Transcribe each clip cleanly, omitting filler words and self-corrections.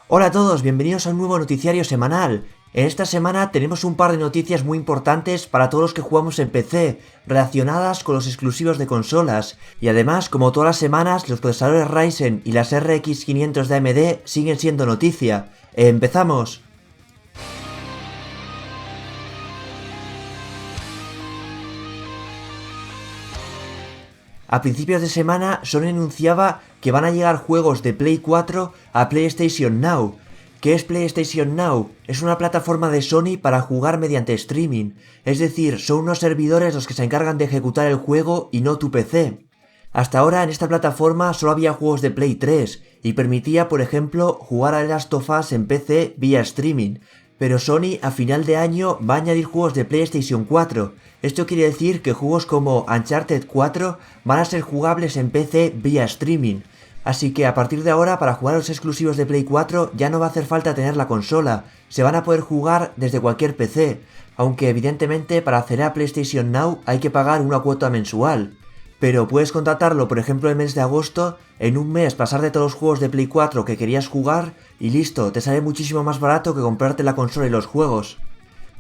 Hola a todos, bienvenidos a un nuevo noticiario semanal. En esta semana tenemos un par de noticias muy importantes para todos los que jugamos en PC, relacionadas con los exclusivos de consolas. Y además, como todas las semanas, los procesadores Ryzen y las RX 500 de AMD siguen siendo noticia. ¡Empezamos! A principios de semana, Sony anunciaba que van a llegar juegos de Play 4 a PlayStation Now. ¿Qué es PlayStation Now? Es una plataforma de Sony para jugar mediante streaming, es decir, son unos servidores los que se encargan de ejecutar el juego y no tu PC. Hasta ahora en esta plataforma solo había juegos de Play 3 y permitía, por ejemplo, jugar a The Last of Us en PC vía streaming, pero Sony a final de año va a añadir juegos de PlayStation 4. Esto quiere decir que juegos como Uncharted 4 van a ser jugables en PC vía streaming. Así que a partir de ahora, para jugar a los exclusivos de Play 4 ya no va a hacer falta tener la consola, se van a poder jugar desde cualquier PC, aunque evidentemente para acceder a PlayStation Now hay que pagar una cuota mensual. Pero puedes contratarlo, por ejemplo, el mes de agosto, en un mes pasar de todos los juegos de Play 4 que querías jugar y listo, te sale muchísimo más barato que comprarte la consola y los juegos.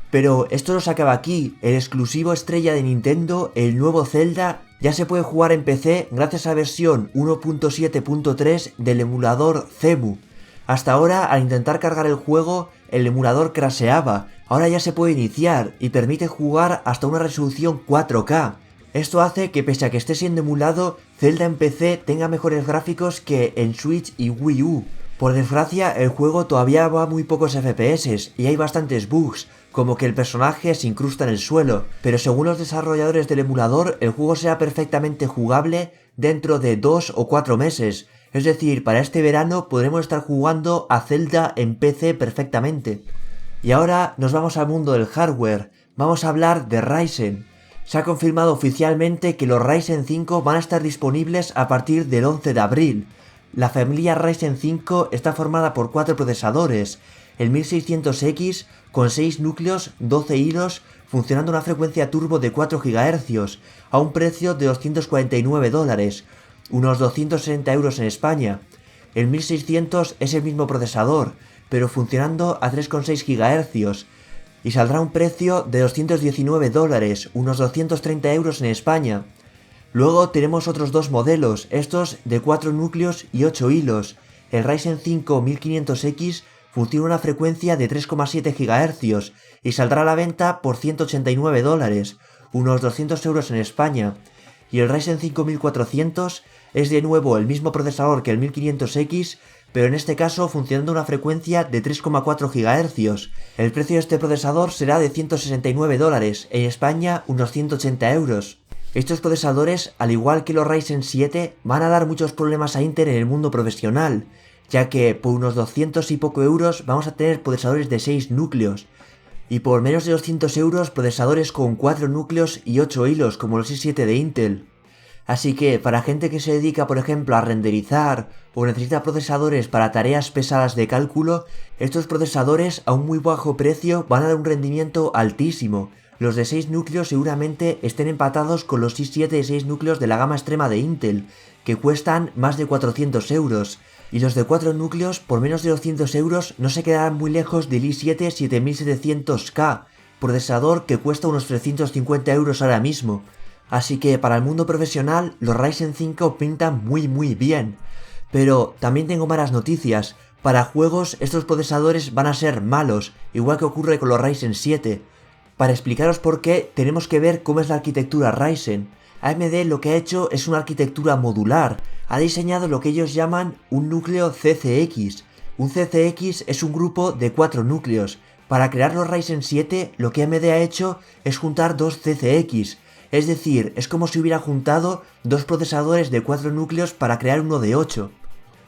Pero esto no se acaba aquí, el exclusivo estrella de Nintendo, el nuevo Zelda, ya se puede jugar en PC gracias a la versión 1.7.3 del emulador Cemu. Hasta ahora, al intentar cargar el juego, el emulador crasheaba, ahora ya se puede iniciar y permite jugar hasta una resolución 4K. Esto hace que pese a que esté siendo emulado, Zelda en PC tenga mejores gráficos que en Switch y Wii U. Por desgracia, el juego todavía va a muy pocos FPS y hay bastantes bugs, como que el personaje se incrusta en el suelo, pero según los desarrolladores del emulador, el juego será perfectamente jugable dentro de 2 o 4 meses. Es decir, para este verano podremos estar jugando a Zelda en PC perfectamente. Y ahora nos vamos al mundo del hardware, vamos a hablar de Ryzen. Se ha confirmado oficialmente que los Ryzen 5 van a estar disponibles a partir del 11 de abril. La familia Ryzen 5 está formada por 4 procesadores, el 1600X con 6 núcleos, 12 hilos, funcionando a una frecuencia turbo de 4 GHz, a un precio de $249, unos 260 euros en España. El 1600 es el mismo procesador, pero funcionando a 3,6 GHz, y saldrá a un precio de $219, unos 230 euros en España. Luego tenemos otros dos modelos, estos de 4 núcleos y 8 hilos. El Ryzen 5 1500X funciona a una frecuencia de 3,7 GHz y saldrá a la venta por $189, unos 200 euros en España. Y el Ryzen 5 1400 es de nuevo el mismo procesador que el 1500X, pero en este caso funcionando a una frecuencia de 3,4 GHz. El precio de este procesador será de $169, en España unos 180 euros. Estos procesadores, al igual que los Ryzen 7, van a dar muchos problemas a Intel en el mundo profesional, ya que por unos 200 y poco euros vamos a tener procesadores de 6 núcleos, y por menos de 200 euros procesadores con 4 núcleos y 8 hilos como los i7 de Intel. Así que para gente que se dedica por ejemplo a renderizar o necesita procesadores para tareas pesadas de cálculo, estos procesadores a un muy bajo precio van a dar un rendimiento altísimo. Los de 6 núcleos seguramente estén empatados con los i7 de 6 núcleos de la gama extrema de Intel, que cuestan más de 400 euros, y los de 4 núcleos por menos de 200 euros no se quedarán muy lejos del i7 7700K, procesador que cuesta unos 350 euros ahora mismo. Así que para el mundo profesional los Ryzen 5 pintan muy bien. Pero también tengo malas noticias, para juegos estos procesadores van a ser malos, igual que ocurre con los Ryzen 7. Para explicaros por qué, tenemos que ver cómo es la arquitectura Ryzen. AMD lo que ha hecho es una arquitectura modular, ha diseñado lo que ellos llaman un núcleo CCX. Un CCX es un grupo de 4 núcleos. Para crear los Ryzen 7 lo que AMD ha hecho es juntar dos CCX, es decir, es como si hubiera juntado dos procesadores de 4 núcleos para crear uno de 8.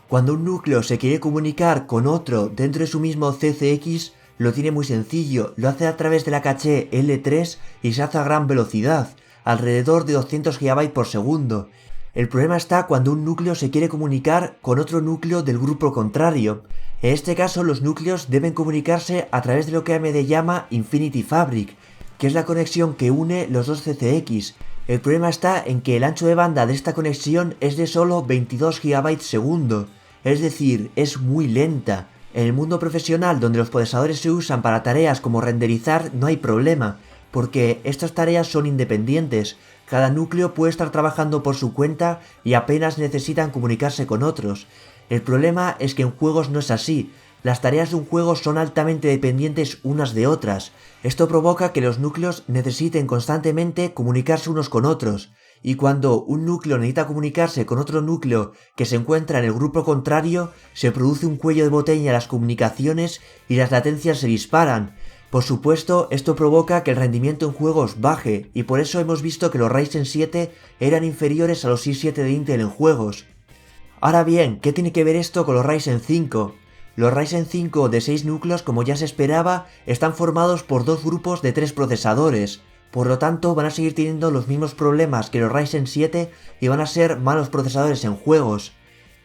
Cuando un núcleo se quiere comunicar con otro dentro de su mismo CCX, lo tiene muy sencillo, lo hace a través de la caché L3 y se hace a gran velocidad, alrededor de 200 GB por segundo. El problema está cuando un núcleo se quiere comunicar con otro núcleo del grupo contrario. En este caso los núcleos deben comunicarse a través de lo que AMD llama Infinity Fabric, que es la conexión que une los dos CCX. El problema está en que el ancho de banda de esta conexión es de solo 22 GB segundo, es decir, es muy lenta. En el mundo profesional, donde los procesadores se usan para tareas como renderizar, no hay problema, porque estas tareas son independientes. Cada núcleo puede estar trabajando por su cuenta y apenas necesitan comunicarse con otros. El problema es que en juegos no es así. Las tareas de un juego son altamente dependientes unas de otras. Esto provoca que los núcleos necesiten constantemente comunicarse unos con otros. Y cuando un núcleo necesita comunicarse con otro núcleo que se encuentra en el grupo contrario, se produce un cuello de botella en las comunicaciones y las latencias se disparan. Por supuesto, esto provoca que el rendimiento en juegos baje, y por eso hemos visto que los Ryzen 7 eran inferiores a los i7 de Intel en juegos. Ahora bien, ¿qué tiene que ver esto con los Ryzen 5? Los Ryzen 5 de 6 núcleos, como ya se esperaba, están formados por dos grupos de 3 procesadores. Por lo tanto, van a seguir teniendo los mismos problemas que los Ryzen 7 y van a ser malos procesadores en juegos.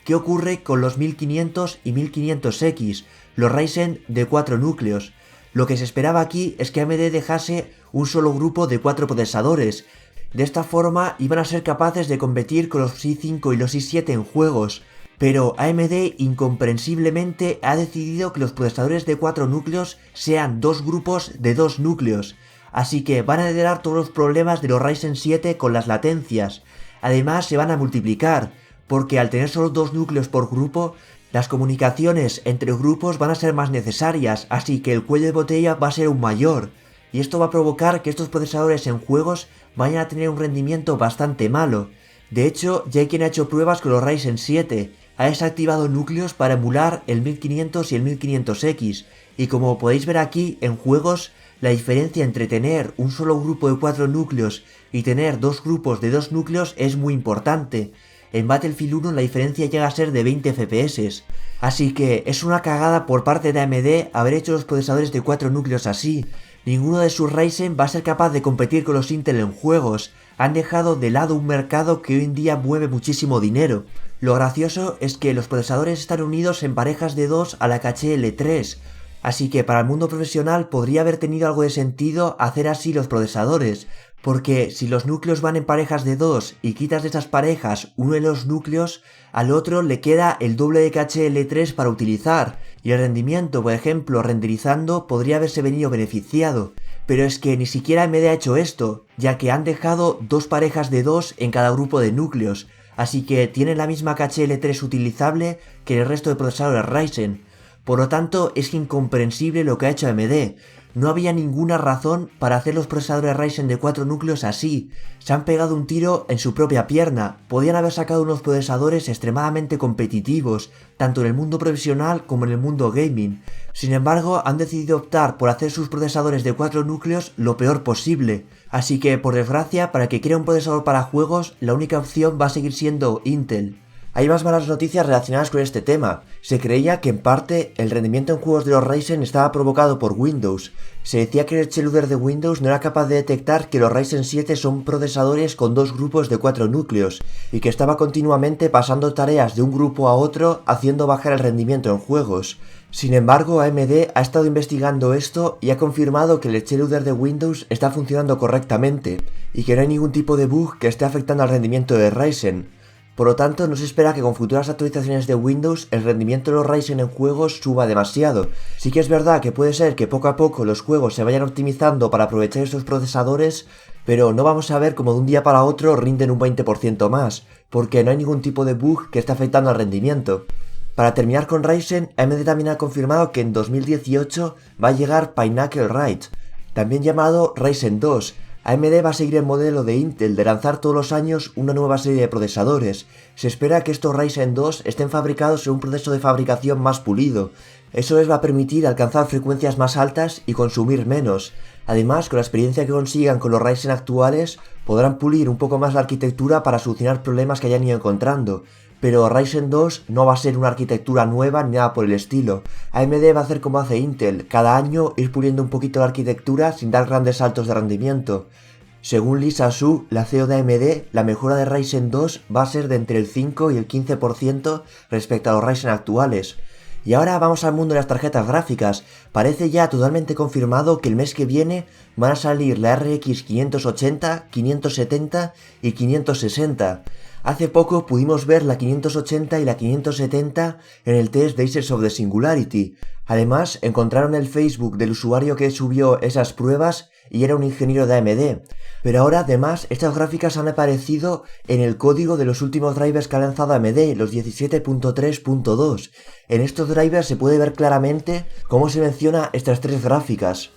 ¿Qué ocurre con los 1500 y 1500X, los Ryzen de 4 núcleos? Lo que se esperaba aquí es que AMD dejase un solo grupo de 4 procesadores. De esta forma iban a ser capaces de competir con los i5 y los i7 en juegos. Pero AMD incomprensiblemente ha decidido que los procesadores de 4 núcleos sean dos grupos de 2 núcleos. Así que van a heredar todos los problemas de los Ryzen 7 con las latencias. Además se van a multiplicar, porque al tener solo 2 núcleos por grupo, las comunicaciones entre grupos van a ser más necesarias, así que el cuello de botella va a ser aún mayor. Y esto va a provocar que estos procesadores en juegos vayan a tener un rendimiento bastante malo. De hecho, ya hay quien ha hecho pruebas con los Ryzen 7, ha desactivado núcleos para emular el 1500 y el 1500X, y como podéis ver aquí, en juegos, la diferencia entre tener un solo grupo de 4 núcleos y tener dos grupos de 2 núcleos es muy importante. En Battlefield 1 la diferencia llega a ser de 20 FPS. Así que es una cagada por parte de AMD haber hecho los procesadores de 4 núcleos así. Ninguno de sus Ryzen va a ser capaz de competir con los Intel en juegos. Han dejado de lado un mercado que hoy en día mueve muchísimo dinero. Lo gracioso es que los procesadores están unidos en parejas de 2 a la caché L3. Así que para el mundo profesional podría haber tenido algo de sentido hacer así los procesadores, porque si los núcleos van en parejas de 2 y quitas de esas parejas uno de los núcleos, al otro le queda el doble de caché L3 para utilizar, y el rendimiento, por ejemplo, renderizando, podría haberse venido beneficiado. Pero es que ni siquiera AMD ha hecho esto, ya que han dejado dos parejas de 2 en cada grupo de núcleos, así que tienen la misma caché L3 utilizable que el resto de procesadores Ryzen. Por lo tanto, es incomprensible lo que ha hecho AMD. No había ninguna razón para hacer los procesadores Ryzen de 4 núcleos así. Se han pegado un tiro en su propia pierna. Podían haber sacado unos procesadores extremadamente competitivos, tanto en el mundo profesional como en el mundo gaming. Sin embargo, han decidido optar por hacer sus procesadores de 4 núcleos lo peor posible. Así que, por desgracia, para el que quiera un procesador para juegos, la única opción va a seguir siendo Intel. Hay más malas noticias relacionadas con este tema. Se creía que en parte el rendimiento en juegos de los Ryzen estaba provocado por Windows. Se decía que el scheduler de Windows no era capaz de detectar que los Ryzen 7 son procesadores con dos grupos de 4 núcleos, y que estaba continuamente pasando tareas de un grupo a otro haciendo bajar el rendimiento en juegos. Sin embargo, AMD ha estado investigando esto y ha confirmado que el scheduler de Windows está funcionando correctamente, y que no hay ningún tipo de bug que esté afectando al rendimiento de Ryzen. Por lo tanto, no se espera que con futuras actualizaciones de Windows el rendimiento de los Ryzen en juegos suba demasiado. Sí que es verdad que puede ser que poco a poco los juegos se vayan optimizando para aprovechar estos procesadores, pero no vamos a ver como de un día para otro rinden un 20% más, porque no hay ningún tipo de bug que esté afectando al rendimiento. Para terminar con Ryzen, AMD también ha confirmado que en 2018 va a llegar Pinnacle Ride, también llamado Ryzen 2. AMD va a seguir el modelo de Intel de lanzar todos los años una nueva serie de procesadores. Se espera que estos Ryzen 2 estén fabricados en un proceso de fabricación más pulido. Eso les va a permitir alcanzar frecuencias más altas y consumir menos. Además, con la experiencia que consigan con los Ryzen actuales, podrán pulir un poco más la arquitectura para solucionar problemas que hayan ido encontrando. Pero Ryzen 2 no va a ser una arquitectura nueva ni nada por el estilo. AMD va a hacer como hace Intel, cada año ir puliendo un poquito la arquitectura sin dar grandes saltos de rendimiento. Según Lisa Su, la CEO de AMD, la mejora de Ryzen 2 va a ser de entre el 5 y el 15% respecto a los Ryzen actuales. Y ahora vamos al mundo de las tarjetas gráficas. Parece ya totalmente confirmado que el mes que viene van a salir la RX 580, 570 y 560. Hace poco pudimos ver la 580 y la 570 en el test de Aces of the Singularity. Además, encontraron el Facebook del usuario que subió esas pruebas y era un ingeniero de AMD. Pero ahora, además, estas gráficas han aparecido en el código de los últimos drivers que ha lanzado AMD, los 17.3.2. En estos drivers se puede ver claramente cómo se menciona estas tres gráficas.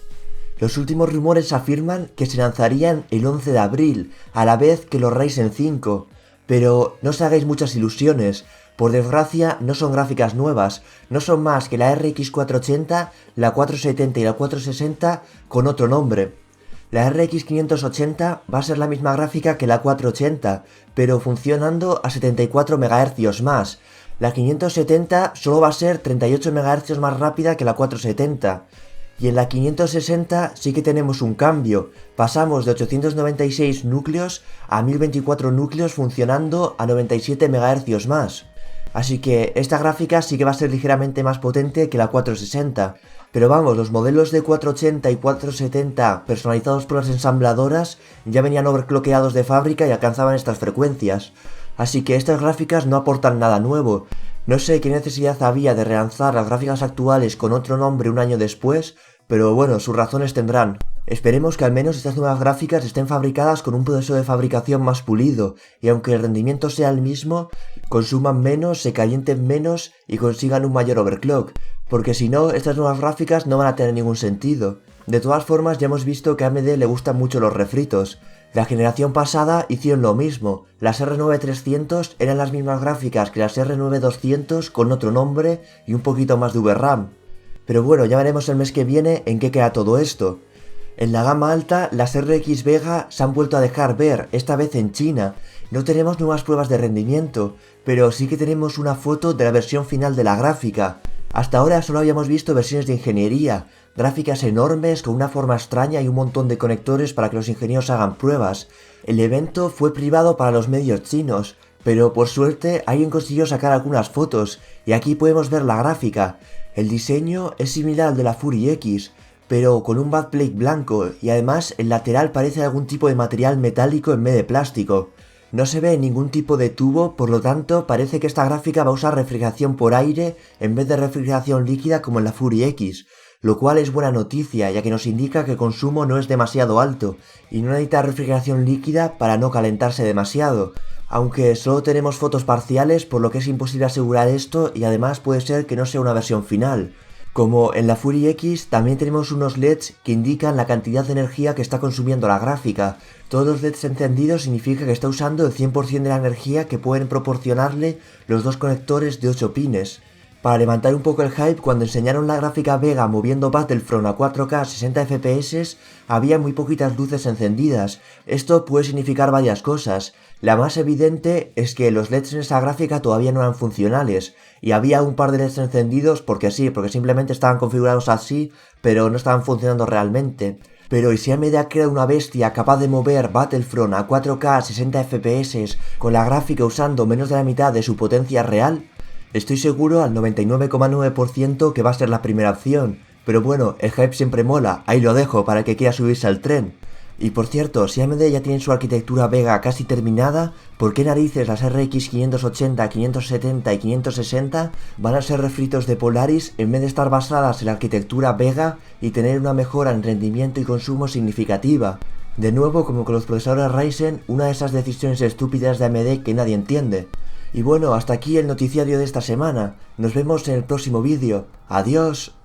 Los últimos rumores afirman que se lanzarían el 11 de abril, a la vez que los Ryzen 5. Pero no os hagáis muchas ilusiones. Por desgracia, no son gráficas nuevas, no son más que la RX 480, la 470 y la 460 con otro nombre. La RX 580 va a ser la misma gráfica que la 480, pero funcionando a 74 MHz más. La 570 solo va a ser 38 MHz más rápida que la 470. Y en la 560 sí que tenemos un cambio, pasamos de 896 núcleos a 1024 núcleos funcionando a 97 MHz más. Así que esta gráfica sí que va a ser ligeramente más potente que la 460. Pero vamos, los modelos de 480 y 470 personalizados por las ensambladoras ya venían overclockeados de fábrica y alcanzaban estas frecuencias. Así que estas gráficas no aportan nada nuevo. No sé qué necesidad había de relanzar las gráficas actuales con otro nombre un año después, pero bueno, sus razones tendrán. Esperemos que al menos estas nuevas gráficas estén fabricadas con un proceso de fabricación más pulido, y aunque el rendimiento sea el mismo, consuman menos, se calienten menos y consigan un mayor overclock, porque si no, estas nuevas gráficas no van a tener ningún sentido. De todas formas, ya hemos visto que a AMD le gustan mucho los refritos. La generación pasada hicieron lo mismo, las R9 300 eran las mismas gráficas que las R9 200 con otro nombre y un poquito más de VRAM. Pero bueno, ya veremos el mes que viene en qué queda todo esto. En la gama alta, las RX Vega se han vuelto a dejar ver, esta vez en China. No tenemos nuevas pruebas de rendimiento, pero sí que tenemos una foto de la versión final de la gráfica. Hasta ahora solo habíamos visto versiones de ingeniería, gráficas enormes con una forma extraña y un montón de conectores para que los ingenieros hagan pruebas. El evento fue privado para los medios chinos, pero por suerte alguien consiguió sacar algunas fotos, y aquí podemos ver la gráfica. El diseño es similar al de la Fury X, pero con un backplate blanco, y además el lateral parece algún tipo de material metálico en vez de plástico. No se ve ningún tipo de tubo, por lo tanto parece que esta gráfica va a usar refrigeración por aire en vez de refrigeración líquida como en la Fury X, lo cual es buena noticia ya que nos indica que el consumo no es demasiado alto y no necesita refrigeración líquida para no calentarse demasiado, aunque solo tenemos fotos parciales por lo que es imposible asegurar esto y además puede ser que no sea una versión final. Como en la Fury X también tenemos unos LEDs que indican la cantidad de energía que está consumiendo la gráfica. Todos los LEDs encendidos significa que está usando el 100% de la energía que pueden proporcionarle los dos conectores de 8 pines. Para levantar un poco el hype, cuando enseñaron la gráfica Vega moviendo Battlefront a 4K 60 FPS, había muy poquitas luces encendidas. Esto puede significar varias cosas. La más evidente es que los LEDs en esa gráfica todavía no eran funcionales, y había un par de LEDs encendidos porque sí, porque simplemente estaban configurados así, pero no estaban funcionando realmente. Pero ¿y si AMD ha creado una bestia capaz de mover Battlefront a 4K 60 FPS con la gráfica usando menos de la mitad de su potencia real? Estoy seguro al 99,9% que va a ser la primera opción, pero bueno, el hype siempre mola, ahí lo dejo para el que quiera subirse al tren. Y por cierto, si AMD ya tiene su arquitectura Vega casi terminada, ¿por qué narices las RX 580, 570 y 560 van a ser refritos de Polaris en vez de estar basadas en la arquitectura Vega y tener una mejora en rendimiento y consumo significativa? De nuevo, como con los procesadores Ryzen, una de esas decisiones estúpidas de AMD que nadie entiende. Y bueno, hasta aquí el noticiario de esta semana. Nos vemos en el próximo vídeo. Adiós.